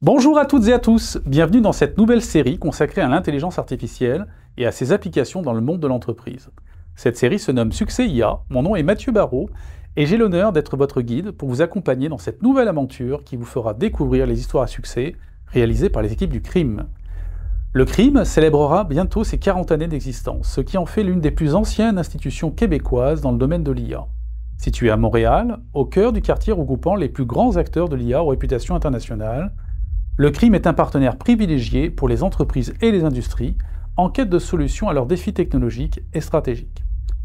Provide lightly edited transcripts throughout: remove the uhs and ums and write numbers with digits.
Bonjour à toutes et à tous, bienvenue dans cette nouvelle série consacrée à l'intelligence artificielle et à ses applications dans le monde de l'entreprise. Cette série se nomme Succès IA, mon nom est Mathieu Barrault et j'ai l'honneur d'être votre guide pour vous accompagner dans cette nouvelle aventure qui vous fera découvrir les histoires à succès réalisées par les équipes du CRIM. Le CRIM célébrera bientôt ses 40 années d'existence, ce qui en fait l'une des plus anciennes institutions québécoises dans le domaine de l'IA. Située à Montréal, au cœur du quartier regroupant les plus grands acteurs de l'IA aux réputations internationales, le CRIM est un partenaire privilégié pour les entreprises et les industries en quête de solutions à leurs défis technologiques et stratégiques.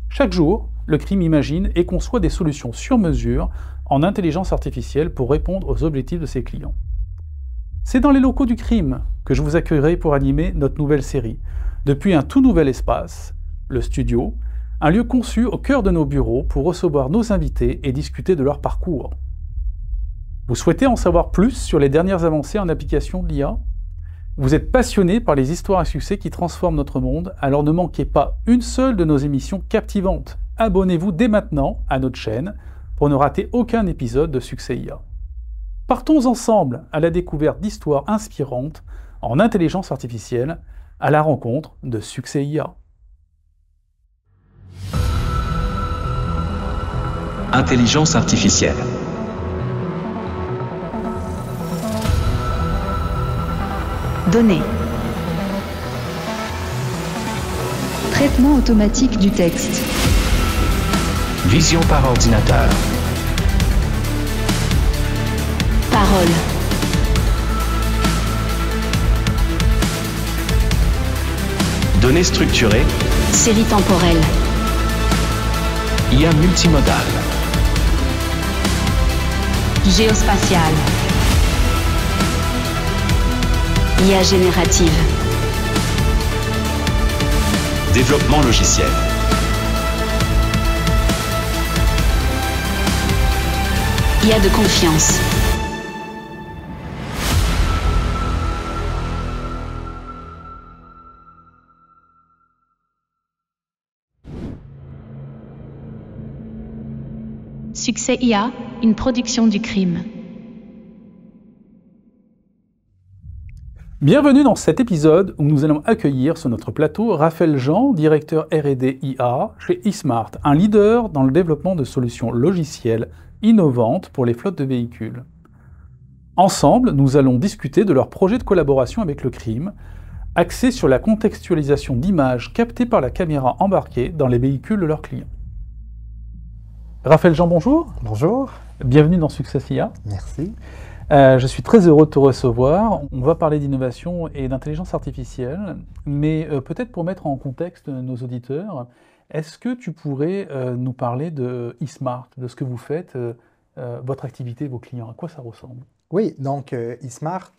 Chaque jour, le CRIM imagine et conçoit des solutions sur mesure en intelligence artificielle pour répondre aux objectifs de ses clients. C'est dans les locaux du CRIM que je vous accueillerai pour animer notre nouvelle série, depuis un tout nouvel espace, le studio, un lieu conçu au cœur de nos bureaux pour recevoir nos invités et discuter de leur parcours. Vous souhaitez en savoir plus sur les dernières avancées en application de l'IA? Vous êtes passionné par les histoires à succès qui transforment notre monde, alors ne manquez pas une seule de nos émissions captivantes. Abonnez-vous dès maintenant à notre chaîne pour ne rater aucun épisode de Succès IA. Partons ensemble à la découverte d'histoires inspirantes en intelligence artificielle à la rencontre de Succès IA. Intelligence artificielle. Données. Traitement automatique du texte. Vision par ordinateur. Parole. Données structurées. Série temporelle. IA multimodale. Géospatiale. IA générative. Développement logiciel. IA de confiance. Succès IA, une production du CRIM. Bienvenue dans cet épisode où nous allons accueillir sur notre plateau Raphaël Jean, directeur R&D IA chez eSmart, un leader dans le développement de solutions logicielles innovantes pour les flottes de véhicules. Ensemble, nous allons discuter de leur projet de collaboration avec le CRIM, axé sur la contextualisation d'images captées par la caméra embarquée dans les véhicules de leurs clients. Raphaël Jean, bonjour. Bonjour. Bienvenue dans Succès IA. Merci. Je suis très heureux de te recevoir. On va parler d'innovation et d'intelligence artificielle, mais peut-être pour mettre en contexte nos auditeurs, est-ce que tu pourrais nous parler de eSmart, de ce que vous faites, votre activité, vos clients, à quoi ça ressemble? Oui, donc eSmart,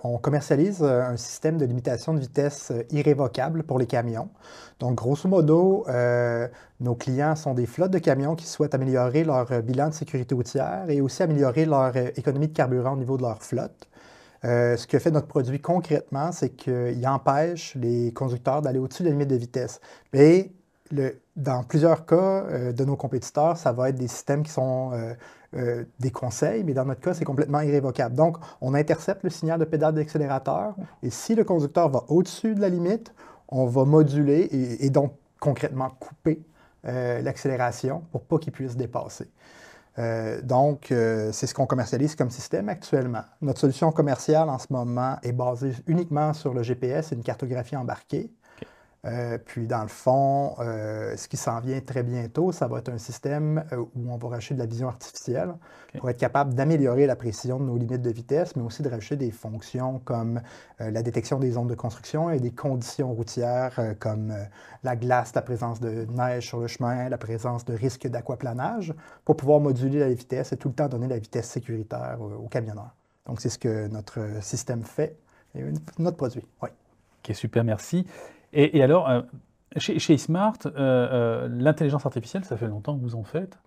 on commercialise un système de limitation de vitesse irrévocable pour les camions. Donc, grosso modo, nos clients sont des flottes de camions qui souhaitent améliorer leur bilan de sécurité routière et aussi améliorer leur économie de carburant au niveau de leur flotte. Ce que fait notre produit concrètement, c'est qu'il empêche les conducteurs d'aller au-dessus de la limite de vitesse. Et dans plusieurs cas de nos compétiteurs, ça va être des systèmes qui sont des conseils, mais dans notre cas, c'est complètement irrévocable. Donc, on intercepte le signal de pédale d'accélérateur et si le conducteur va au-dessus de la limite, on va moduler et donc concrètement couper l'accélération pour pas qu'il puisse dépasser. C'est ce qu'on commercialise comme système actuellement. Notre solution commerciale en ce moment est basée uniquement sur le GPS et une cartographie embarquée. Puis, dans le fond, ce qui s'en vient très bientôt, ça va être un système où on va rajouter de la vision artificielle pour être capable d'améliorer la précision de nos limites de vitesse, mais aussi de rajouter des fonctions comme la détection des zones de construction et des conditions routières comme la glace, la présence de neige sur le chemin, la présence de risques d'aquaplanage, pour pouvoir moduler la vitesse et tout le temps donner la vitesse sécuritaire aux camionneurs. Donc, c'est ce que notre système fait et notre produit. Oui. Ok, super, merci. Et alors, chez eSmart, l'intelligence artificielle, ça fait longtemps que vous en faites.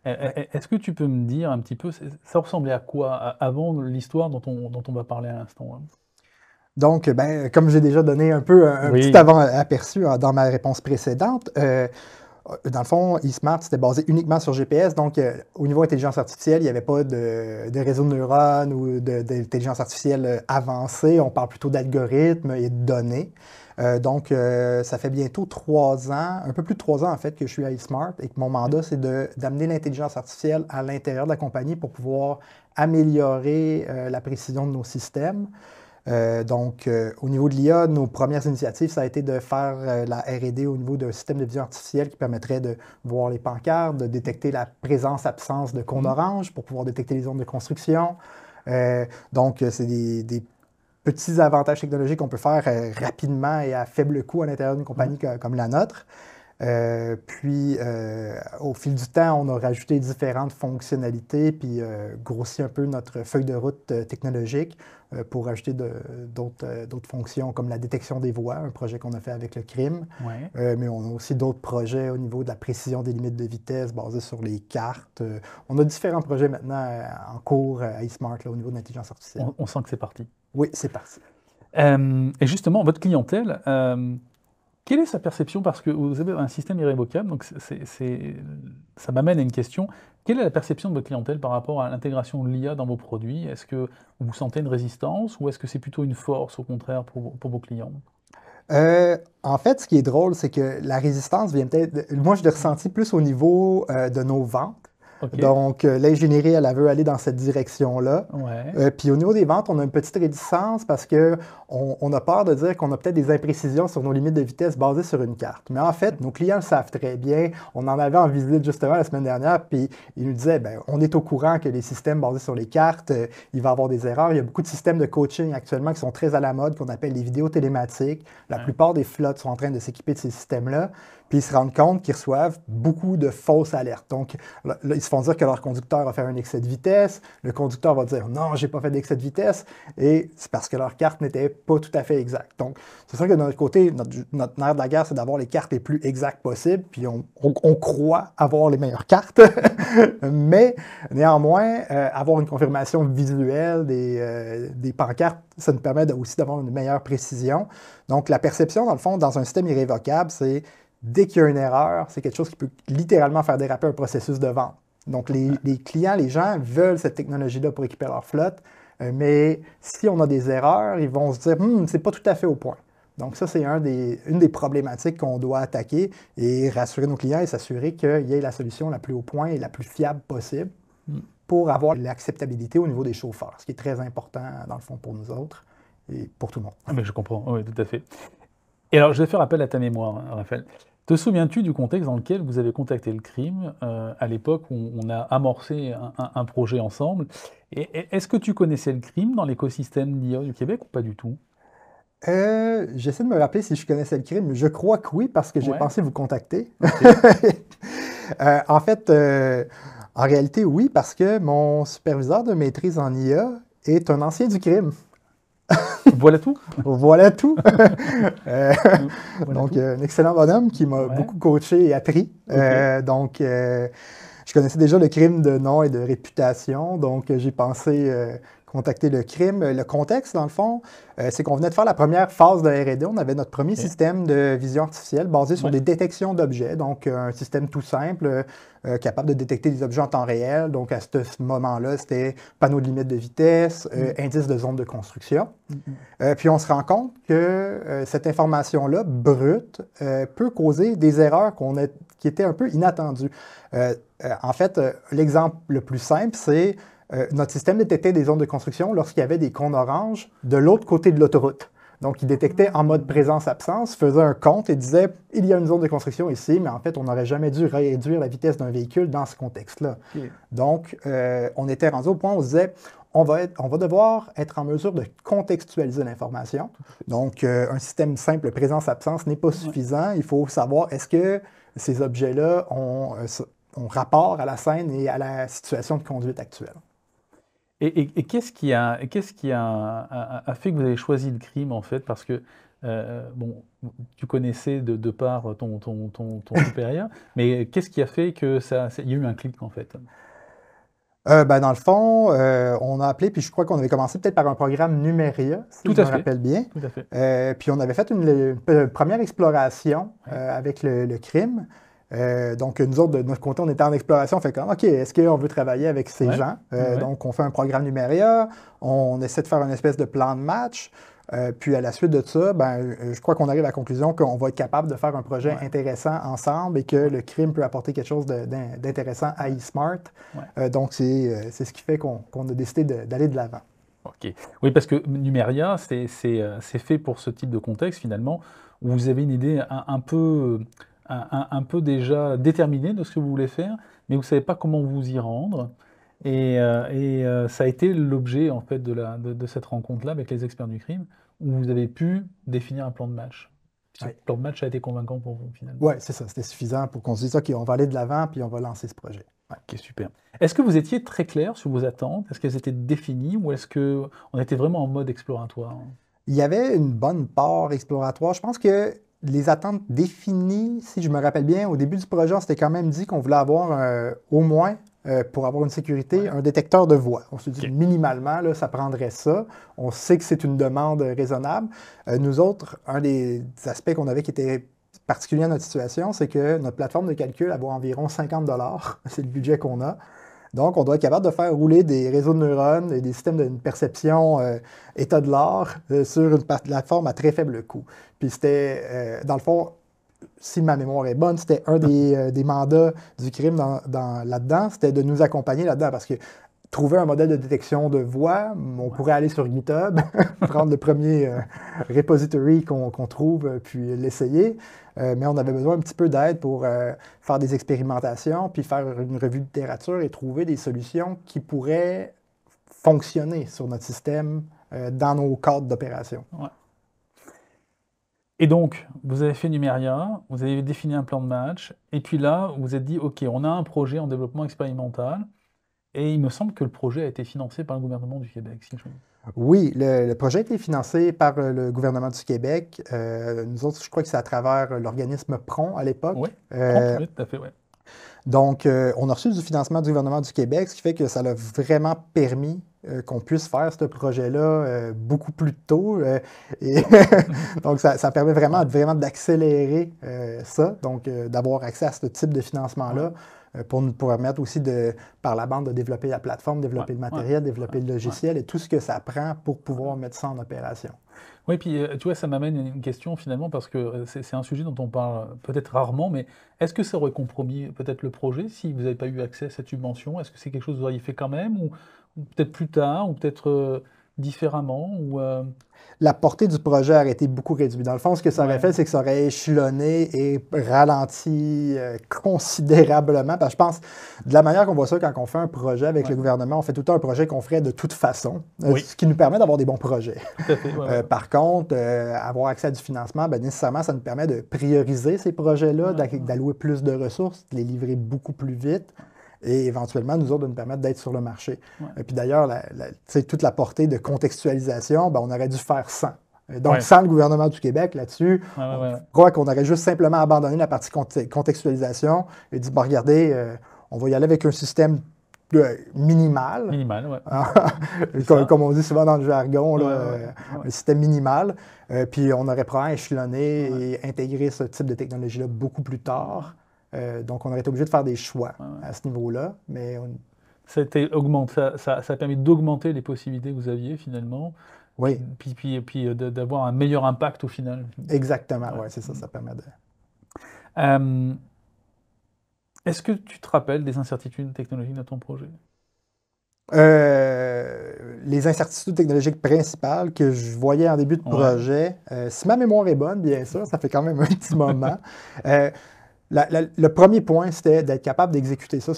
Est-ce que tu peux me dire un petit peu, ça ressemblait à quoi avant l'histoire dont on va parler à l'instant? Donc, comme j'ai déjà donné un peu un petit avant-aperçu dans ma réponse précédente, Dans le fond, eSmart, c'était basé uniquement sur GPS. Donc, au niveau intelligence artificielle, il n'y avait pas de réseau de neurones ou d'intelligence artificielle avancée. On parle plutôt d'algorithmes et de données. Donc, ça fait bientôt 3 ans, un peu plus de 3 ans en fait, que je suis à eSmart et que mon mandat, c'est d'amener l'intelligence artificielle à l'intérieur de la compagnie pour pouvoir améliorer la précision de nos systèmes. Donc, au niveau de l'IA, nos premières initiatives, ça a été de faire la R&D au niveau d'un système de vision artificielle qui permettrait de voir les pancartes, de détecter la présence-absence de cônes orange pour pouvoir détecter les zones de construction. Donc, c'est des petits avantages technologiques qu'on peut faire rapidement et à faible coût à l'intérieur d'une compagnie comme la nôtre. Puis, au fil du temps, on a rajouté différentes fonctionnalités, puis grossi un peu notre feuille de route technologique pour ajouter d'autres fonctions comme la détection des voies, un projet qu'on a fait avec le CRIM. Ouais. Mais on a aussi d'autres projets au niveau de la précision des limites de vitesse basées sur les cartes. On a différents projets maintenant en cours à eSmart là, au niveau de l'intelligence artificielle. On sent que c'est parti. Oui, c'est parti. Et justement, votre clientèle, quelle est sa perception? Parce que vous avez un système irrévocable, donc ça m'amène à une question. Quelle est la perception de votre clientèle par rapport à l'intégration de l'IA dans vos produits? Est-ce que vous sentez une résistance ou est-ce que c'est plutôt une force, au contraire, pour vos clients? En fait, ce qui est drôle, c'est que la résistance vient peut-être... Moi, je l'ai ressenti plus au niveau de nos ventes. Okay. Donc, l'ingénierie, elle veut aller dans cette direction-là. Ouais. Puis au niveau des ventes, on a une petite réticence parce qu'on a peur de dire qu'on a peut-être des imprécisions sur nos limites de vitesse basées sur une carte. Mais en fait, nos clients le savent très bien. On en avait en visite justement la semaine dernière, puis ils nous disaient, bien, on est au courant que les systèmes basés sur les cartes, il va y avoir des erreurs. Il y a beaucoup de systèmes de coaching actuellement qui sont très à la mode, qu'on appelle les vidéos télématiques. La plupart des flottes sont en train de s'équiper de ces systèmes-là. Puis ils se rendent compte qu'ils reçoivent beaucoup de fausses alertes. Donc, là, ils se font dire que leur conducteur a fait un excès de vitesse. Le conducteur va dire « Non, j'ai pas fait d'excès de vitesse. » Et c'est parce que leur carte n'était pas tout à fait exacte. Donc, c'est sûr que de notre côté, notre nerf de la guerre, c'est d'avoir les cartes les plus exactes possibles. Puis on croit avoir les meilleures cartes. Mais néanmoins, avoir une confirmation visuelle des pancartes, ça nous permet aussi d'avoir une meilleure précision. Donc, la perception, dans le fond, dans un système irrévocable, c'est dès qu'il y a une erreur, c'est quelque chose qui peut littéralement faire déraper un processus de vente. Donc, les clients, les gens veulent cette technologie-là pour équiper leur flotte, mais si on a des erreurs, ils vont se dire « c'est pas tout à fait au point ». Donc, ça, c'est une des problématiques qu'on doit attaquer et rassurer nos clients et s'assurer qu'il y ait la solution la plus au point et la plus fiable possible pour avoir l'acceptabilité au niveau des chauffeurs, ce qui est très important, dans le fond, pour nous autres et pour tout le monde. Ah, mais je comprends, oui, tout à fait. Et alors, je vais faire appel à ta mémoire, Raphaël. Te souviens-tu du contexte dans lequel vous avez contacté le CRIM à l'époque où on a amorcé un projet ensemble? Et est-ce que tu connaissais le CRIM dans l'écosystème d'IA du Québec ou pas du tout? J'essaie de me rappeler si je connaissais le CRIM, mais je crois que oui, parce que j'ai pensé vous contacter. Okay. En fait, en réalité, oui, parce que mon superviseur de maîtrise en IA est un ancien du CRIM. Voilà tout? Voilà tout. Donc, un excellent bonhomme qui m'a beaucoup coaché et appris. Okay. Donc, je connaissais déjà le CRIM de nom et de réputation, donc j'ai pensé contacter le CRIM. Le contexte, dans le fond, c'est qu'on venait de faire la première phase de R&D. On avait notre premier système de vision artificielle basé sur des détections d'objets, donc un système tout simple, capable de détecter des objets en temps réel. Donc, à ce moment-là, c'était panneau de limite de vitesse, indice de zone de construction. Puis, on se rend compte que cette information-là, brute, peut causer des erreurs qui étaient un peu inattendues. En fait, l'exemple le plus simple, c'est notre système détectait des zones de construction lorsqu'il y avait des cônes oranges de l'autre côté de l'autoroute. Donc, il détectait en mode présence-absence, faisait un compte et disait « il y a une zone de construction ici », mais en fait, on n'aurait jamais dû réduire la vitesse d'un véhicule dans ce contexte-là. Okay. Donc, on était rendu au point où on se disait « on va devoir être en mesure de contextualiser l'information ». Donc, un système simple présence-absence n'est pas suffisant. Il faut savoir est-ce que ces objets-là ont rapport à la scène et à la situation de conduite actuelle. Et qu'est-ce qui a fait que vous avez choisi le CRIM, en fait? Parce que, bon, tu connaissais de par ton supérieur, mais qu'est-ce qui a fait que il y a eu un clic, en fait? Dans le fond, on a appelé, puis je crois qu'on avait commencé peut-être par un programme Numéria, si je me rappelle bien. Tout à fait. Puis on avait fait une première exploration avec le CRIM. Donc, nous autres, de notre côté, on était en exploration. On fait comme, OK, est-ce qu'on veut travailler avec ces gens? Donc, on fait un programme Numeria, on essaie de faire une espèce de plan de match. Puis à la suite de ça, je crois qu'on arrive à la conclusion qu'on va être capable de faire un projet intéressant ensemble et que le crime peut apporter quelque chose d'intéressant à eSmart. Donc c'est ce qui fait qu'on a décidé d'aller de l'avant. OK. Oui, parce que Numeria, c'est fait pour ce type de contexte finalement, où vous avez une idée un peu déjà déterminée de ce que vous voulez faire, mais vous ne savez pas comment vous y rendre. Et ça a été l'objet en fait de cette rencontre-là avec les experts du crime, où vous avez pu définir un plan de match. Ce plan de match a été convaincant pour vous finalement. Oui, c'est ça. C'était suffisant pour qu'on se dise, OK, on va aller de l'avant puis on va lancer ce projet. Ok, super. Est-ce que vous étiez très clair sur vos attentes? Est-ce qu'elles étaient définies ou est-ce qu'on était vraiment en mode exploratoire? Il y avait une bonne part exploratoire. Je pense que les attentes définies, si je me rappelle bien, au début du projet, on s'était quand même dit qu'on voulait avoir au moins, pour avoir une sécurité, un détecteur de voix. On se dit minimalement, là, ça prendrait ça. On sait que c'est une demande raisonnable. Nous autres, un des aspects qu'on avait qui était particulier à notre situation, c'est que notre plateforme de calcul, elle vaut environ 50 $. C'est le budget qu'on a. Donc, on doit être capable de faire rouler des réseaux de neurones et des systèmes de perception état de l'art sur une plateforme à très faible coût. Puis c'était, dans le fond, si ma mémoire est bonne, c'était un des mandats du crime là-dedans, c'était de nous accompagner là-dedans parce que trouver un modèle de détection de voix, on pourrait aller sur GitHub, prendre le premier repository qu'on trouve, puis l'essayer. Mais on avait besoin un petit peu d'aide pour faire des expérimentations, puis faire une revue de littérature et trouver des solutions qui pourraient fonctionner sur notre système dans nos cadres d'opération. Ouais. Et donc, vous avez fait Numeria, vous avez défini un plan de match, et puis là, vous vous êtes dit, OK, on a un projet en développement expérimental, et il me semble que le projet a été financé par le gouvernement du Québec, si je... Oui, le projet a été financé par le gouvernement du Québec. Nous autres, je crois que c'est à travers l'organisme PRON à l'époque. Oui, oui, tout à fait, oui. Donc, on a reçu du financement du gouvernement du Québec, ce qui fait que ça a vraiment permis qu'on puisse faire ce projet-là beaucoup plus tôt. Donc, ça permet vraiment d'accélérer ça, donc d'avoir accès à ce type de financement-là. Pour nous permettre aussi, par la bande, de développer la plateforme, développer le matériel, développer le logiciel et tout ce que ça prend pour pouvoir mettre ça en opération. Oui, puis tu vois, ça m'amène à une question finalement, parce que c'est un sujet dont on parle peut-être rarement, mais est-ce que ça aurait compromis peut-être le projet si vous n'avez pas eu accès à cette subvention? Est-ce que c'est quelque chose que vous auriez fait quand même, ou peut-être plus tard, ou peut-être différemment ou La portée du projet a été beaucoup réduite. Dans le fond, ce que ça aurait fait, c'est que ça aurait échelonné et ralenti considérablement. Parce que je pense, de la manière qu'on voit ça quand on fait un projet avec le gouvernement, on fait tout le temps un projet qu'on ferait de toute façon, ce qui nous permet d'avoir des bons projets. Tout à fait, Par contre, avoir accès à du financement, nécessairement, ça nous permet de prioriser ces projets-là, d'allouer plus de ressources, de les livrer beaucoup plus vite. Et éventuellement, nous autres, de nous permettre d'être sur le marché. Et puis d'ailleurs, toute la portée de contextualisation, on aurait dû faire 100. Donc, sans le gouvernement du Québec là-dessus, je crois qu'on aurait juste simplement abandonné la partie contextualisation et dit, regardez, on va y aller avec un système minimal. Minimal, oui. Comme on dit souvent dans le jargon, un système minimal. Puis on aurait probablement échelonné et intégré ce type de technologie-là beaucoup plus tard. Donc, on aurait été obligé de faire des choix à ce niveau-là. Mais ça a permis d'augmenter les possibilités que vous aviez finalement. Oui. Puis d'avoir un meilleur impact au final. Exactement, oui, c'est ça, ça permet de... Est-ce que tu te rappelles des incertitudes technologiques de ton projet? Les incertitudes technologiques principales que je voyais en début de projet, si ma mémoire est bonne, bien sûr, ça fait quand même un petit moment. Le premier point, c'était d'être capable d'exécuter ça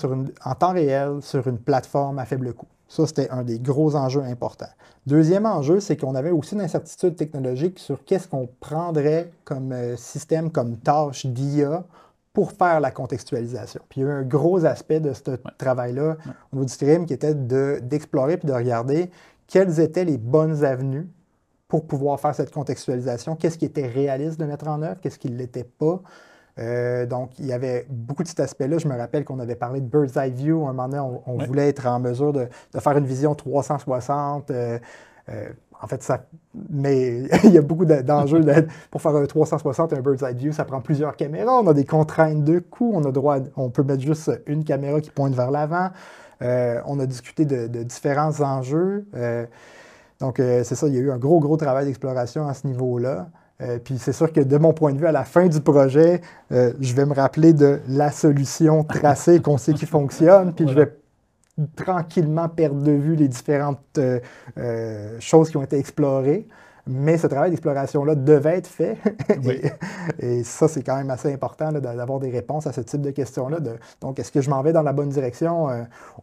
en temps réel sur une plateforme à faible coût. Ça, c'était un des gros enjeux importants. Deuxième enjeu, c'est qu'on avait aussi une incertitude technologique sur qu'est-ce qu'on prendrait comme système, comme tâche d'IA pour faire la contextualisation. Puis il y a eu un gros aspect de ce travail-là au niveau du crime qui était d'explorer puis de regarder quelles étaient les bonnes avenues pour pouvoir faire cette contextualisation, qu'est-ce qui était réaliste de mettre en œuvre, qu'est-ce qui ne l'était pas. Donc, il y avait beaucoup de cet aspect-là. Je me rappelle qu'on avait parlé de Bird's Eye View. À un moment donné, on voulait être en mesure de faire une vision 360 En fait, mais il y a beaucoup d'enjeux. Pour faire un 360, un bird's eye view, ça prend plusieurs caméras. On a des contraintes de coût. On peut mettre juste une caméra qui pointe vers l'avant. On a discuté de différents enjeux. Donc, c'est ça, il y a eu un gros travail d'exploration à ce niveau-là. Puis c'est sûr que de mon point de vue, à la fin du projet, je vais me rappeler de la solution tracée qu'on sait qui fonctionne, puis je vais tranquillement perdre de vue les différentes choses qui ont été explorées. Mais ce travail d'exploration-là devait être fait. Oui. Et ça, c'est quand même assez important là, d'avoir des réponses à ce type de questions-là. Donc, est-ce que je m'en vais dans la bonne direction?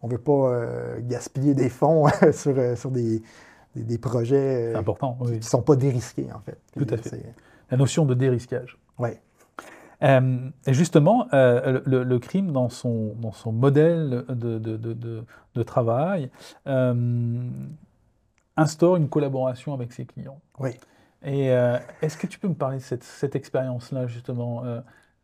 On ne veut pas gaspiller des fonds sur des projets C'est important, qui oui. ne sont pas dérisqués, en fait. Tout à fait. La notion de dérisquage. Oui. Et justement, le crime, dans son modèle de travail, instaure une collaboration avec ses clients. Oui. Et est-ce que tu peux me parler de cette expérience-là, justement,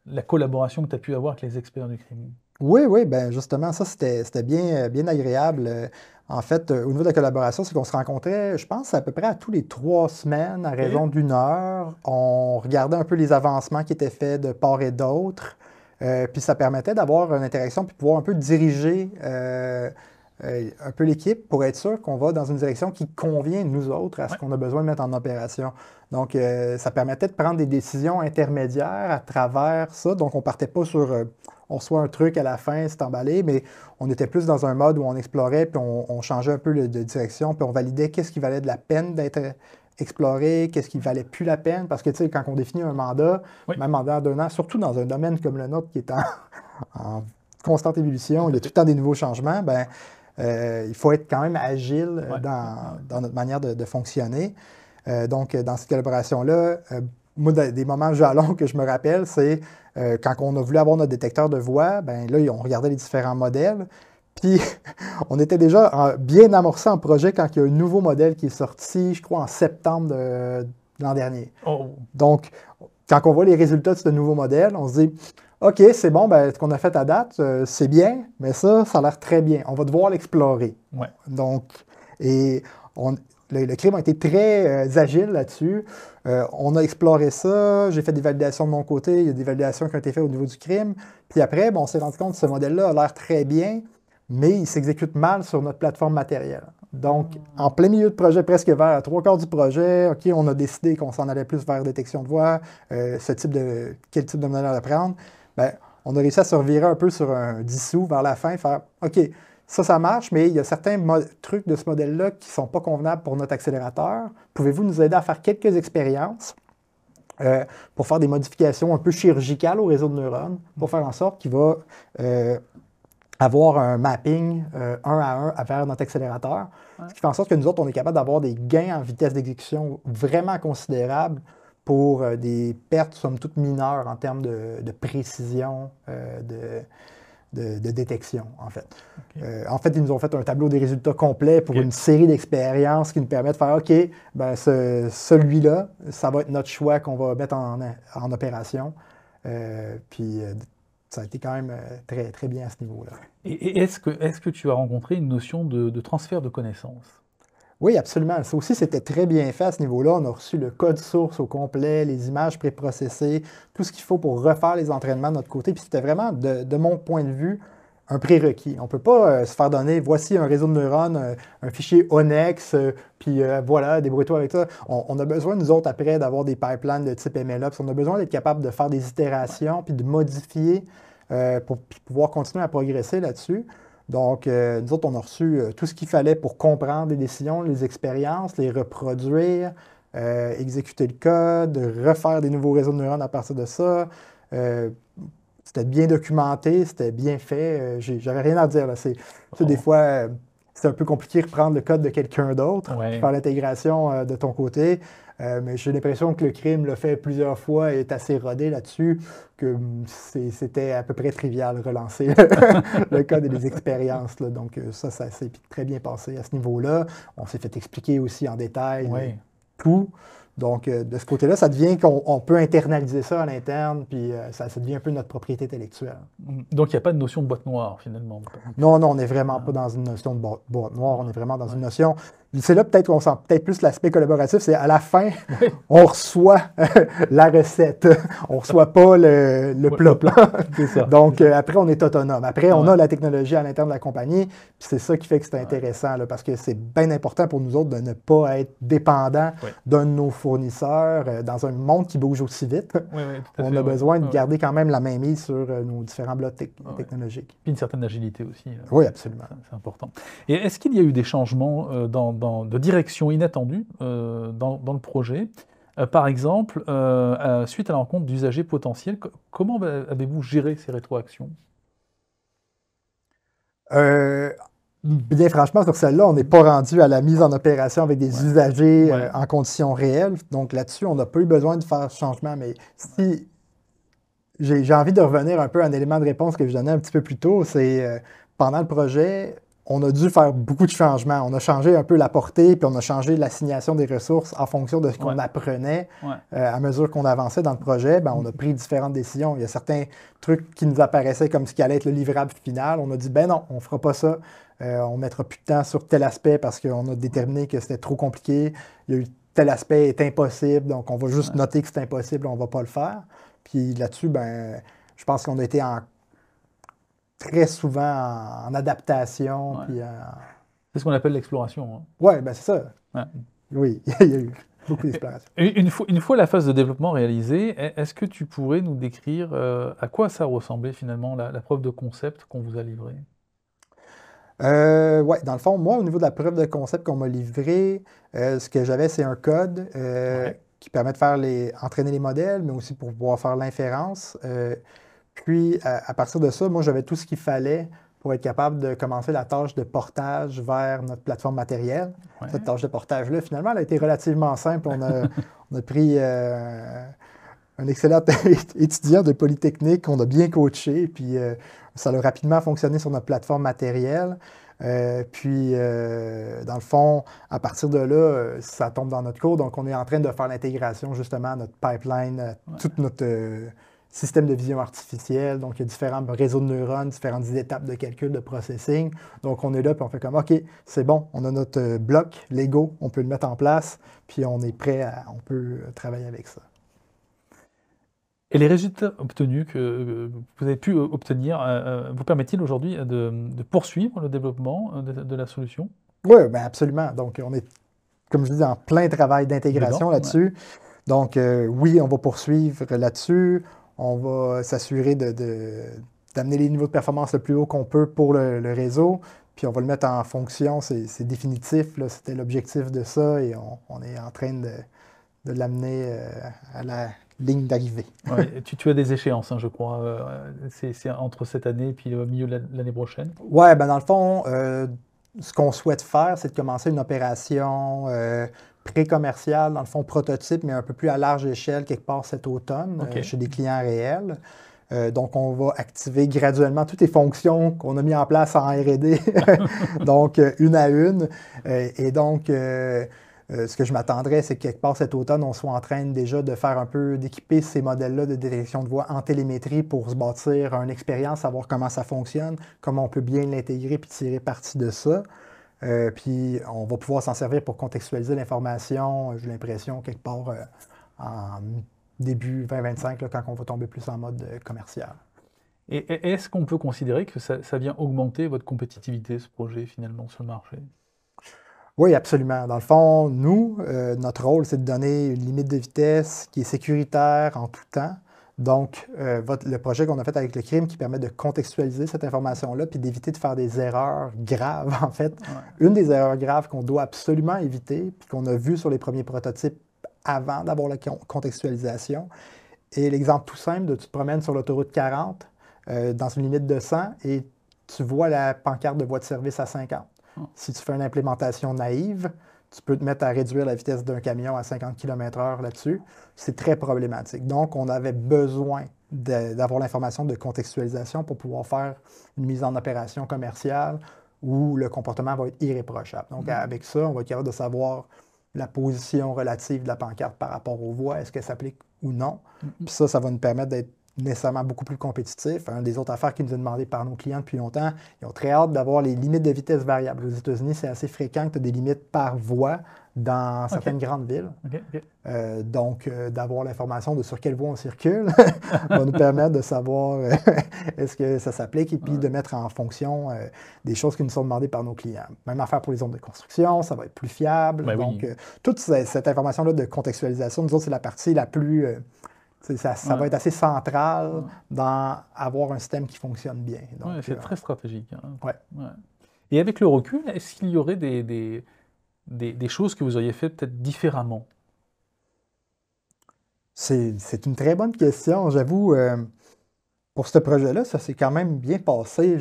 la collaboration que tu as pu avoir avec les experts du crime? Oui, ben justement, ça, c'était bien agréable. En fait, au niveau de la collaboration, c'est qu'on se rencontrait, je pense, à peu près à tous les 3 semaines, à raison d'1 heure. On regardait un peu les avancements qui étaient faits de part et d'autre. Puis ça permettait d'avoir une interaction puis pouvoir un peu diriger un peu l'équipe pour être sûr qu'on va dans une direction qui convient, nous autres, à ce qu'on a besoin de mettre en opération. Donc, ça permettait de prendre des décisions intermédiaires à travers ça. Donc, on ne partait pas sur on reçoit un truc à la fin, c'est emballé, mais on était plus dans un mode où on explorait, puis on changeait un peu de direction, puis on validait qu'est-ce qui valait de la peine d'être exploré, qu'est-ce qui valait plus la peine. Parce que, tu sais, quand on définit un mandat, même mandat d'1 an, surtout dans un domaine comme le nôtre qui est en constante évolution, il y a tout le temps des nouveaux changements, ben il faut être quand même agile dans notre manière de fonctionner. Donc, dans cette collaboration-là, moi, des moments jalons que je me rappelle, c'est quand on a voulu avoir notre détecteur de voix, ben là, on regardait les différents modèles. Puis, on était déjà bien amorcé en projet quand il y a un nouveau modèle qui est sorti, je crois, en septembre de l'an dernier. Oh. Donc, quand on voit les résultats de ce nouveau modèle, on se dit OK, c'est bon, ben, ce qu'on a fait à date, c'est bien, mais ça a l'air très bien. On va devoir l'explorer. Ouais. Donc, et le crime a été très agile là-dessus. On a exploré ça, j'ai fait des validations de mon côté, il y a des validations qui ont été faites au niveau du crime. Puis après, on s'est rendu compte que ce modèle-là a l'air très bien, mais il s'exécute mal sur notre plateforme matérielle. Donc, en plein milieu de projet, presque vers à 3/4 du projet, OK, on a décidé qu'on s'en allait plus vers détection de voix, quel type de modèle à prendre. Bien, on a réussi à se revirer un peu sur un dissous vers la fin, faire OK, ça marche, mais il y a certains trucs de ce modèle-là qui ne sont pas convenables pour notre accélérateur. Pouvez-vous nous aider à faire quelques expériences pour faire des modifications un peu chirurgicales au réseau de neurones, pour faire en sorte qu'il va avoir un mapping 1 à 1 vers notre accélérateur, ce qui fait en sorte que nous autres, on est capable d'avoir des gains en vitesse d'exécution vraiment considérables pour des pertes, somme toute, mineures en termes de précision de détection, en fait. Okay. En fait, ils nous ont fait un tableau des résultats complets pour une série d'expériences qui nous permet de faire, OK, ben celui-là, ça va être notre choix qu'on va mettre en opération. Puis, ça a été quand même très, très bien à ce niveau-là. Et est-ce que tu as rencontré une notion de transfert de connaissances? Oui, absolument. Ça aussi, c'était très bien fait à ce niveau-là. On a reçu le code source au complet, les images préprocessées, tout ce qu'il faut pour refaire les entraînements de notre côté. Puis c'était vraiment, de mon point de vue, un prérequis. On ne peut pas se faire donner, voici un réseau de neurones, un fichier ONNX, puis voilà, débrouille-toi avec ça. On a besoin, nous autres, après, d'avoir des pipelines de type MLOps. On a besoin d'être capable de faire des itérations, puis de modifier pour pouvoir continuer à progresser là-dessus. Donc, nous autres, on a reçu tout ce qu'il fallait pour comprendre les décisions, les expériences, les reproduire, exécuter le code, refaire des nouveaux réseaux de neurones à partir de ça. C'était bien documenté, c'était bien fait. J'avais rien à dire. Là. Des fois, c'est un peu compliqué de reprendre le code de quelqu'un d'autre, faire l'intégration de ton côté. Mais j'ai l'impression que le crime l'a fait plusieurs fois et est assez rodé là-dessus, que c'était à peu près trivial de relancer le code et les expériences. Là. Donc ça s'est très bien passé à ce niveau-là. On s'est fait expliquer aussi en détail tout. Donc de ce côté-là, ça devient qu'on peut internaliser ça à l'interne, puis ça devient un peu notre propriété intellectuelle. Donc il n'y a pas de notion de boîte noire, finalement? Non, on n'est vraiment pas dans une notion de boîte noire, on est vraiment dans une notion... c'est là peut-être qu'on sent peut-être plus l'aspect collaboratif, c'est à la fin, on reçoit la recette. On ne reçoit pas le plat. C'est ça. Donc, après, on est autonome. Après, on Ouais. a la technologie à l'intérieur de la compagnie, puis c'est ça qui fait que c'est intéressant, là, parce que c'est bien important pour nous autres de ne pas être dépendants Ouais. d'un de nos fournisseurs dans un monde qui bouge aussi vite. Oui, tout à On fait, a ouais. besoin de Ouais. garder quand même la mainmise sur nos différents blocs technologiques. Puis une certaine agilité aussi. Oui, absolument. C'est important. Et est-ce qu'il y a eu des changements de direction inattendus dans le projet? Par exemple, suite à la rencontre d'usagers potentiels, comment avez-vous géré ces rétroactions? Bien franchement, sur celle-là, on n'est pas rendu à la mise en opération avec des usagers Ouais. en conditions réelles. Donc là-dessus, on n'a pas eu besoin de faire ce changement. Mais si j'ai envie de revenir un peu à un élément de réponse que je donnais un petit peu plus tôt, c'est pendant le projet, on a dû faire beaucoup de changements. On a changé un peu la portée, puis on a changé l'assignation des ressources en fonction de ce qu'on apprenait. À mesure qu'on avançait dans le projet, ben, on a pris différentes décisions. Il y a certains trucs qui nous apparaissaient comme ce qui allait être le livrable final. On a dit, ben non, on ne fera pas ça. On ne mettra plus de temps sur tel aspect parce qu'on a déterminé que c'était trop compliqué. Il y a eu tel aspect est impossible, donc on va juste noter que c'est impossible, on ne va pas le faire. Puis là-dessus, ben, je pense qu'on a été très souvent en adaptation. Puis c'est ce qu'on appelle l'exploration. Hein. Oui, ben c'est ça. Ouais. Oui, il y a eu beaucoup d'exploration. Une fois la phase de développement réalisée, est-ce que tu pourrais nous décrire à quoi ça ressemblait finalement la preuve de concept qu'on vous a livrée? Oui, dans le fond, moi, au niveau de la preuve de concept qu'on m'a livrée, ce que j'avais, c'est un code qui permet de faire entraîner les modèles, mais aussi pour pouvoir faire l'inférence. Puis, à partir de ça, moi, j'avais tout ce qu'il fallait pour être capable de commencer la tâche de portage vers notre plateforme matérielle. Ouais. Cette tâche de portage-là, finalement, elle a été relativement simple. On a pris un excellent étudiant de Polytechnique qu'on a bien coaché, puis ça a rapidement fonctionné sur notre plateforme matérielle. Puis, dans le fond, à partir de là, ça tombe dans notre cours. Donc, on est en train de faire l'intégration, justement, à notre pipeline, tout notre système de vision artificielle. Donc, il y a différents réseaux de neurones, différentes étapes de calcul, de processing. Donc, on est là, puis on fait comme, OK, c'est bon, on a notre bloc Lego, on peut le mettre en place, puis on est prêt, on peut travailler avec ça. Et les résultats obtenus que vous avez pu obtenir vous permettent-ils aujourd'hui de poursuivre le développement de la solution? Oui, bien absolument. Donc, on est, comme je dis, en plein travail d'intégration là-dessus. Donc, oui, on va poursuivre là-dessus. On va s'assurer d'amener les niveaux de performance le plus haut qu'on peut pour le réseau. Puis, on va le mettre en fonction. C'est définitif. C'était l'objectif de ça. Et on est en train de l'amener à la ligne d'arrivée. Ouais, tu as des échéances, hein, je crois. C'est entre cette année et puis au milieu de l'année prochaine. Oui, ben dans le fond, ce qu'on souhaite faire, c'est de commencer une opération pré-commerciale, dans le fond prototype, mais un peu plus à large échelle, quelque part cet automne, chez des clients réels. Donc, on va activer graduellement toutes les fonctions qu'on a mis en place en R&D, donc une à une. Et donc, ce que je m'attendrais, c'est que quelque part cet automne, on soit en train déjà de faire un peu, d'équiper ces modèles-là de détection de voix en télémétrie pour se bâtir une expérience, savoir comment ça fonctionne, comment on peut bien l'intégrer puis tirer parti de ça. Puis on va pouvoir s'en servir pour contextualiser l'information, j'ai l'impression, quelque part en début 2025, là, quand on va tomber plus en mode commercial. Et est-ce qu'on peut considérer que ça vient augmenter votre compétitivité, ce projet, finalement, sur le marché? Oui, absolument. Dans le fond, nous, notre rôle, c'est de donner une limite de vitesse qui est sécuritaire en tout temps. Donc, le projet qu'on a fait avec le crime qui permet de contextualiser cette information-là puis d'éviter de faire des erreurs graves, en fait. Ouais. Une des erreurs graves qu'on doit absolument éviter puis qu'on a vu sur les premiers prototypes avant d'avoir la contextualisation. Et l'exemple tout simple, tu te promènes sur l'autoroute 40 dans une limite de 100 et tu vois la pancarte de voie de service à 50. Si tu fais une implémentation naïve, tu peux te mettre à réduire la vitesse d'un camion à 50 km/h là-dessus. C'est très problématique. Donc, on avait besoin d'avoir l'information de contextualisation pour pouvoir faire une mise en opération commerciale où le comportement va être irréprochable. Donc, avec ça, on va être capable de savoir la position relative de la pancarte par rapport aux voies, est-ce qu'elle s'applique ou non. Puis ça va nous permettre d'être nécessairement beaucoup plus compétitif. Une des autres affaires qui nous est demandé par nos clients depuis longtemps, ils ont très hâte d'avoir les limites de vitesse variables. Aux États-Unis, c'est assez fréquent que tu as des limites par voie dans certaines grandes villes. Donc, d'avoir l'information de sur quelle voie on circule va nous permettre de savoir est-ce que ça s'applique et puis de mettre en fonction des choses qui nous sont demandées par nos clients. Même affaire pour les zones de construction, ça va être plus fiable. Donc, toute cette information-là de contextualisation, nous autres, c'est la partie la plus... ça va être assez central dans avoir un système qui fonctionne bien. C'est très stratégique. Et avec le recul, est-ce qu'il y aurait des choses que vous auriez fait peut-être différemment? C'est une très bonne question. J'avoue, pour ce projet-là, ça s'est quand même bien passé.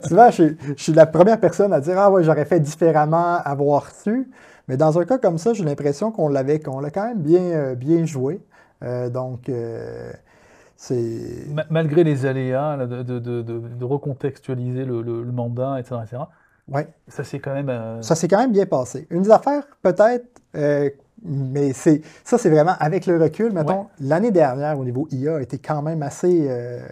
Souvent, je suis la première personne à dire « Ah ouais, j'aurais fait différemment, avoir su ». Mais dans un cas comme ça, j'ai l'impression qu'on l'a quand même bien joué. C'est... Malgré les aléas de recontextualiser le mandat, etc. Ouais. Ça s'est quand même... Ça s'est quand même bien passé. Une des affaires, peut-être, mais c'est vraiment avec le recul, mettons, l'année dernière, au niveau IA, a été quand même assez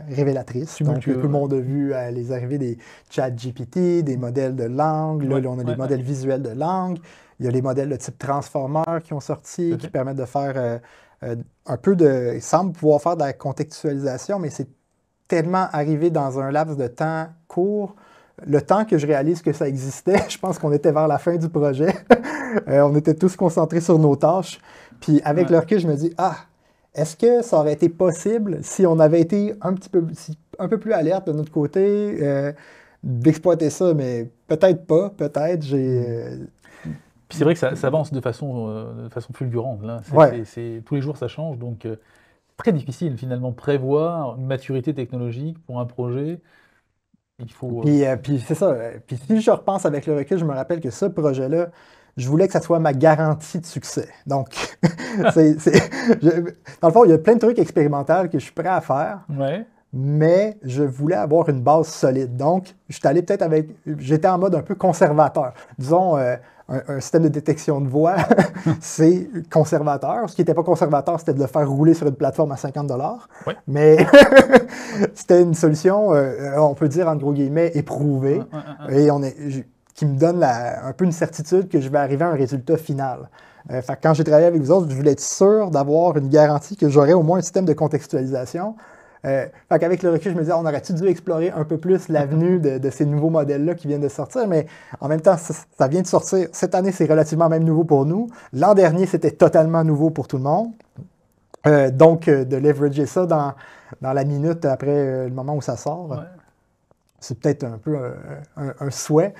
révélatrice. Donc, tout le monde a vu les arrivées des chats GPT, des modèles de langue. Là, on a des modèles visuels de langue. Il y a les modèles de type Transformer qui ont sorti, qui permettent de faire un peu de... Ils semblent pouvoir faire de la contextualisation, mais c'est tellement arrivé dans un laps de temps court. Le temps que je réalise que ça existait, je pense qu'on était vers la fin du projet. On était tous concentrés sur nos tâches. Puis avec le recul, je me dis, est-ce que ça aurait été possible si on avait été un peu plus alerte de notre côté d'exploiter ça? Mais peut-être pas, peut-être. Puis c'est vrai que ça avance de façon fulgurante. Là. Tous les jours, ça change. Donc, très difficile, finalement, de prévoir une maturité technologique pour un projet. Il faut... Puis c'est ça. Puis si je repense avec le recul, je me rappelle que ce projet-là, je voulais que ça soit ma garantie de succès. Donc, dans le fond, il y a plein de trucs expérimentaux que je suis prêt à faire. Mais je voulais avoir une base solide. Donc, j'étais en mode un peu conservateur. Disons, un système de détection de voix, c'est conservateur. Ce qui n'était pas conservateur, c'était de le faire rouler sur une plateforme à 50 $. Mais c'était une solution, on peut dire, entre gros guillemets, éprouvée. Et qui me donne un peu une certitude que je vais arriver à un résultat final. Fait que quand j'ai travaillé avec vous autres, je voulais être sûr d'avoir une garantie que j'aurais au moins un système de contextualisation. Fait qu'avec le recul, je me disais, on aurait-tu dû explorer un peu plus l'avenue de ces nouveaux modèles-là qui viennent de sortir, mais en même temps, ça vient de sortir. Cette année, c'est relativement même nouveau pour nous. L'an dernier, c'était totalement nouveau pour tout le monde. Donc, de leverager ça dans la minute après le moment où ça sort, c'est peut-être un peu un souhait.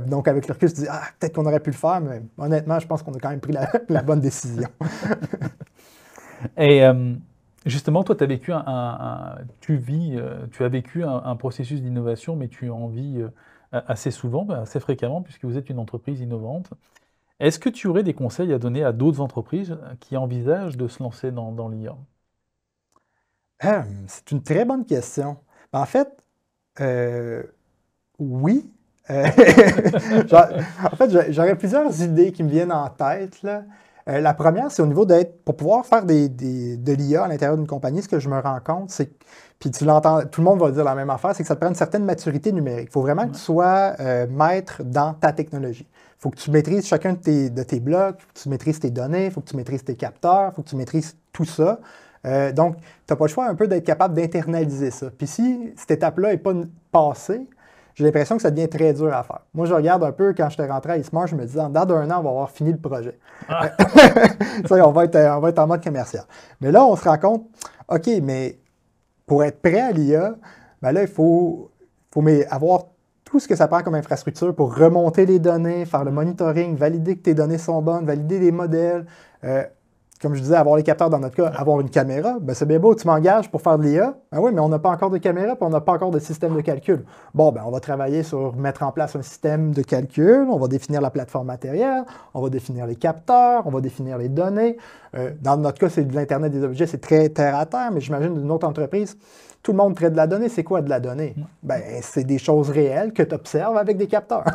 Donc, avec le recul, je me dis, peut-être qu'on aurait pu le faire, mais honnêtement, je pense qu'on a quand même pris la bonne décision. Et... justement, toi, tu as vécu un processus d'innovation, mais tu en vis assez souvent, assez fréquemment, puisque vous êtes une entreprise innovante. Est-ce que tu aurais des conseils à donner à d'autres entreprises qui envisagent de se lancer dans l'IA? C'est une très bonne question. En fait, oui. En fait, j'aurais plusieurs idées qui me viennent en tête, là. La première, c'est au niveau pour pouvoir faire de l'IA à l'intérieur d'une compagnie, ce que je me rends compte, c'est puis tu l'entends, tout le monde va dire la même affaire, c'est que ça te prend une certaine maturité numérique. Il faut vraiment que tu sois maître dans ta technologie. Il faut que tu maîtrises chacun de tes blocs, il faut que tu maîtrises tes données, il faut que tu maîtrises tes capteurs, il faut que tu maîtrises tout ça. Donc, tu n'as pas le choix un peu d'être capable d'internaliser ça. Puis si cette étape-là n'est pas passée, j'ai l'impression que ça devient très dur à faire. Moi, je regarde un peu quand j'étais rentré à eSmart, je me disais, dans d'un an, on va avoir fini le projet. On va être en mode commercial. Mais là, on se rend compte, OK, mais pour être prêt à l'IA, ben là, il faut avoir tout ce que ça prend comme infrastructure pour remonter les données, faire le monitoring, valider que tes données sont bonnes, valider les modèles. Comme je disais, avoir les capteurs dans notre cas, avoir une caméra, ben c'est bien beau, tu m'engages pour faire de l'IA. Ben oui, mais on n'a pas encore de caméra, puis on n'a pas encore de système de calcul. Bon, ben on va travailler sur mettre en place un système de calcul, on va définir la plateforme matérielle, on va définir les capteurs, on va définir les données. Dans notre cas, c'est de l'Internet des objets, c'est très terre à terre, mais j'imagine d'une autre entreprise, tout le monde traite de la donnée. C'est quoi de la donnée? Ben, c'est des choses réelles que tu observes avec des capteurs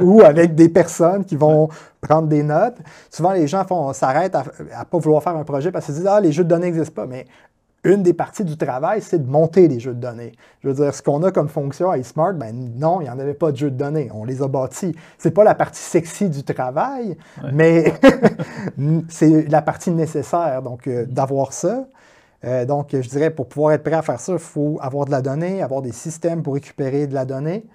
ou avec des personnes qui vont prendre des notes. Souvent, les gens s'arrêtent à ne pas vouloir faire un projet parce qu'ils disent « Ah, les jeux de données n'existent pas. » Mais une des parties du travail, c'est de monter les jeux de données. Je veux dire, ce qu'on a comme fonction à eSmart, ben non, il n'y en avait pas de jeux de données. On les a bâtis. C'est pas la partie sexy du travail, mais c'est la partie nécessaire, donc, d'avoir ça. Donc, je dirais, pour pouvoir être prêt à faire ça, il faut avoir de la donnée, avoir des systèmes pour récupérer de la donnée,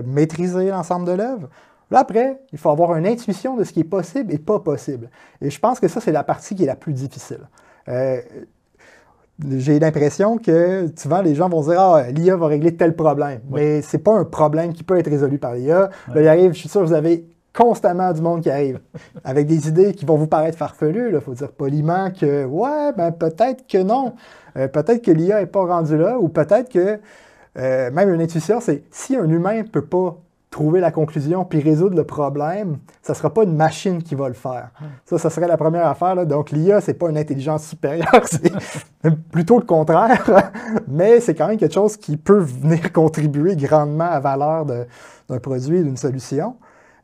maîtriser l'ensemble de l'œuvre. Là, après, il faut avoir une intuition de ce qui est possible et pas possible. Et je pense que ça, c'est la partie qui est la plus difficile. J'ai l'impression que souvent, les gens vont dire « Ah, l'IA va régler tel problème. » Mais ce n'est pas un problème qui peut être résolu par l'IA. Là, il arrive, je suis sûr que vous avez constamment du monde qui arrive avec des idées qui vont vous paraître farfelues. Il faut dire poliment que « Ouais, ben peut-être que non. Peut-être que l'IA n'est pas rendue là. » Ou peut-être que même une intuition, c'est si un humain ne peut pas trouver la conclusion puis résoudre le problème, ça ne sera pas une machine qui va le faire. Ça serait la première affaire. Là. Donc, l'IA, ce n'est pas une intelligence supérieure, c'est plutôt le contraire, mais c'est quand même quelque chose qui peut venir contribuer grandement à la valeur d'un produit, d'une solution.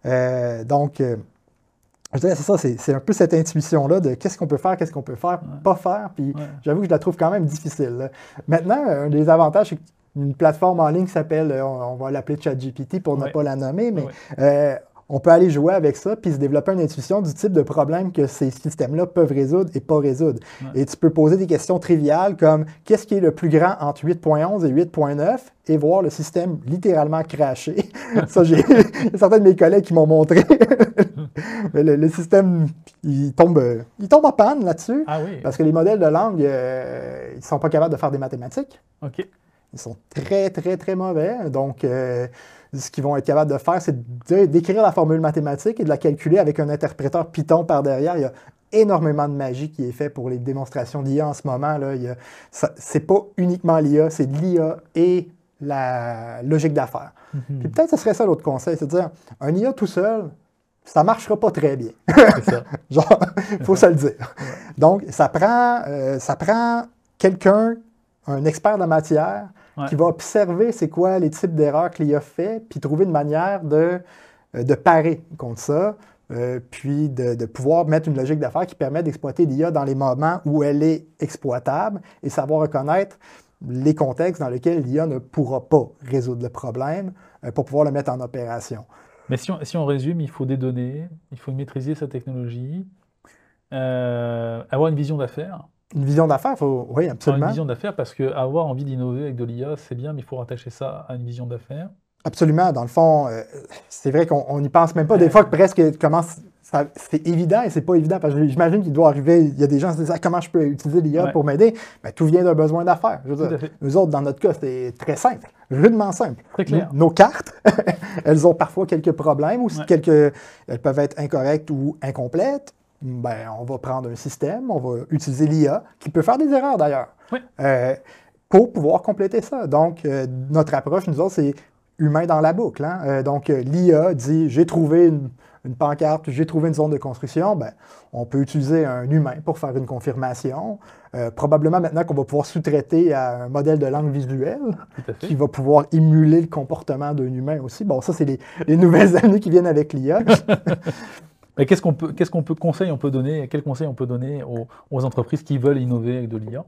Donc, je dirais, c'est ça, c'est un peu cette intuition-là de qu'est-ce qu'on peut faire, pas faire, puis j'avoue que je la trouve quand même difficile. Là. Maintenant, un des avantages, c'est que une plateforme en ligne qui s'appelle, on va l'appeler ChatGPT pour ne pas la nommer, mais on peut aller jouer avec ça puis se développer une intuition du type de problème que ces systèmes-là peuvent résoudre et pas résoudre. Et tu peux poser des questions triviales comme qu'est-ce qui est le plus grand entre 8.11 et 8.9 et voir le système littéralement crasher. Ça, il y a certains de mes collègues qui m'ont montré. Mais le système, il tombe en panne là-dessus parce que les modèles de langue, ils ne sont pas capables de faire des mathématiques. OK. Ils sont très, très, très mauvais. Donc, ce qu'ils vont être capables de faire, c'est d'écrire la formule mathématique et de la calculer avec un interpréteur Python par derrière. Il y a énormément de magie qui est fait pour les démonstrations d'IA en ce moment. Ce n'est pas uniquement l'IA, c'est l'IA et la logique d'affaires. Puis peut-être que ce serait ça l'autre conseil, c'est de dire, un IA tout seul, ça ne marchera pas très bien. C'est ça. Genre, il faut se le dire. Donc, ça prend quelqu'un, un expert de la matière, qui va observer c'est quoi les types d'erreurs que l'IA fait, puis trouver une manière de parer contre ça, puis de pouvoir mettre une logique d'affaires qui permet d'exploiter l'IA dans les moments où elle est exploitable et savoir reconnaître les contextes dans lesquels l'IA ne pourra pas résoudre le problème pour pouvoir le mettre en opération. Mais si on résume, il faut des données, il faut maîtriser sa technologie, avoir une vision d'affaires. Une vision d'affaires, oui, absolument. Une vision d'affaires, parce qu'avoir envie d'innover avec de l'IA, c'est bien, mais il faut rattacher ça à une vision d'affaires. Absolument. Dans le fond, c'est vrai qu'on n'y pense même pas. Des fois, presque, c'est évident et c'est pas évident, parce que j'imagine qu'il doit arriver, il y a des gens qui se disent « comment je peux utiliser l'IA pour m'aider? » Ben, tout vient d'un besoin d'affaires. Nous autres, dans notre cas, c'était très simple, rudement simple. Très clair. Nos cartes, elles ont parfois quelques problèmes, ou elles peuvent être incorrectes ou incomplètes. Ben, on va prendre un système, on va utiliser l'IA, qui peut faire des erreurs d'ailleurs, pour pouvoir compléter ça. Donc, notre approche, nous autres, c'est humain dans la boucle. Hein? Donc, l'IA dit, j'ai trouvé une pancarte, j'ai trouvé une zone de construction, ben, on peut utiliser un humain pour faire une confirmation. Probablement maintenant qu'on va pouvoir sous-traiter à un modèle de langue visuelle qui va pouvoir émuler le comportement d'un humain aussi. Bon, ça, c'est les nouvelles années qui viennent avec l'IA. Mais quel conseil on peut donner aux entreprises qui veulent innover avec de l'IA?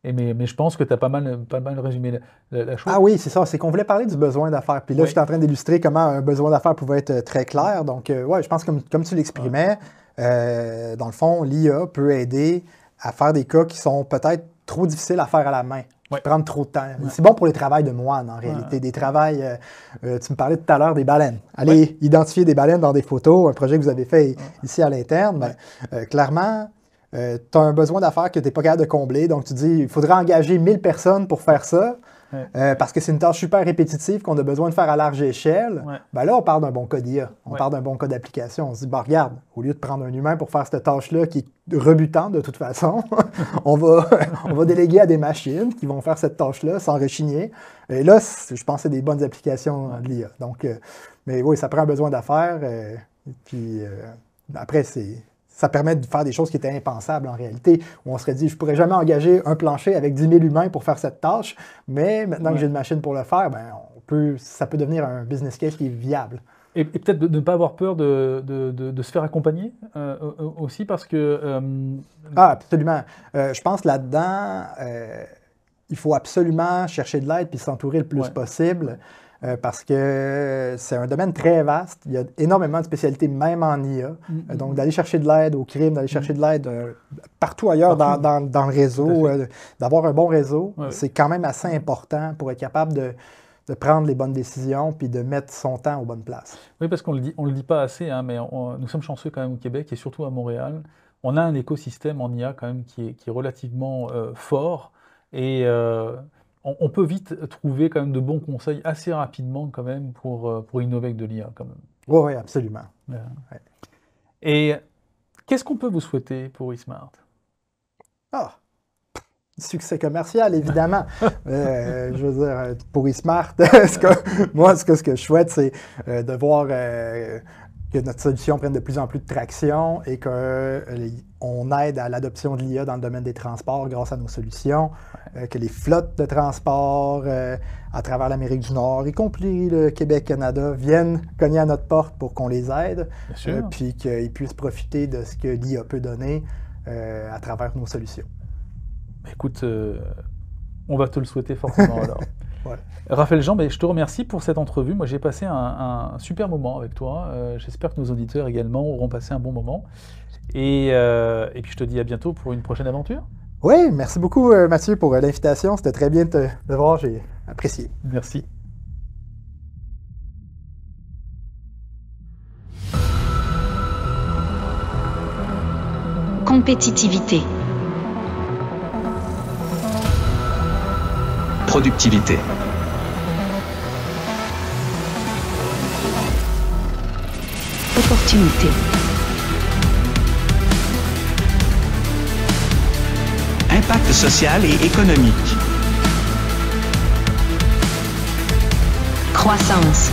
Mais je pense que tu as pas mal résumé la chose. Ah oui, c'est ça. C'est qu'on voulait parler du besoin d'affaires. Puis là, j'étais en train d'illustrer comment un besoin d'affaires pouvait être très clair. Donc, je pense que comme tu l'exprimais, dans le fond, l'IA peut aider à faire des cas qui sont peut-être trop difficiles à faire à la main, qui prennent trop de temps. C'est bon pour les travails de moine, en réalité. Des travails, tu me parlais tout à l'heure des baleines. Allez identifier des baleines dans des photos, un projet que vous avez fait ici à l'interne. Clairement, tu as un besoin d'affaires que tu n'es pas capable de combler. Donc, tu dis, il faudrait engager 1000 personnes pour faire ça, parce que c'est une tâche super répétitive qu'on a besoin de faire à large échelle. Ben là, on parle d'un bon cas d'IA, on parle d'un bon cas d'application. On se dit, ben, regarde, au lieu de prendre un humain pour faire cette tâche-là qui est rebutante de toute façon, on va déléguer à des machines qui vont faire cette tâche-là sans rechigner. Et là, je pense que c'est des bonnes applications de l'IA. Donc, mais oui, ça prend un besoin d'affaires. Puis après, ça permet de faire des choses qui étaient impensables en réalité, où on serait dit, je ne pourrais jamais engager un plancher avec 10 000 humains pour faire cette tâche, mais maintenant que j'ai une machine pour le faire, ben, ça peut devenir un business case qui est viable. Et peut-être de ne pas avoir peur de se faire accompagner aussi, parce que... Absolument. Je pense là-dedans, il faut absolument chercher de l'aide puis s'entourer le plus possible. Parce que c'est un domaine très vaste. Il y a énormément de spécialités, même en IA. Donc, d'aller chercher de l'aide au crime, d'aller chercher de l'aide partout ailleurs dans le réseau, d'avoir un bon réseau, c'est quand même assez important pour être capable de prendre les bonnes décisions puis de mettre son temps aux bonnes places. Oui, parce qu'on le dit pas assez, hein, mais nous sommes chanceux quand même au Québec et surtout à Montréal. On a un écosystème en IA quand même qui est relativement fort et... on peut vite trouver quand même de bons conseils assez rapidement quand même pour innover avec de l'IA quand même. Oui, absolument. Ouais. Et qu'est-ce qu'on peut vous souhaiter pour eSmart? Succès commercial, évidemment. Je veux dire, pour eSmart, moi, ce que je souhaite, c'est de voir que notre solution prenne de plus en plus de traction et qu'on aide à l'adoption de l'IA dans le domaine des transports grâce à nos solutions, que les flottes de transport à travers l'Amérique du Nord, y compris le Québec-Canada, viennent cogner à notre porte pour qu'on les aide, puis qu'ils puissent profiter de ce que l'IA peut donner à travers nos solutions. Écoute, on va te le souhaiter fortement alors. Voilà. Raphaël Jean, je te remercie pour cette entrevue. Moi, j'ai passé un super moment avec toi. J'espère que nos auditeurs également auront passé un bon moment. Et puis, je te dis à bientôt pour une prochaine aventure. Oui, merci beaucoup, Mathieu, pour l'invitation. C'était très bien de te voir. J'ai apprécié. Merci. Compétitivité. Productivité. Opportunité. Impact social et économique. Croissance.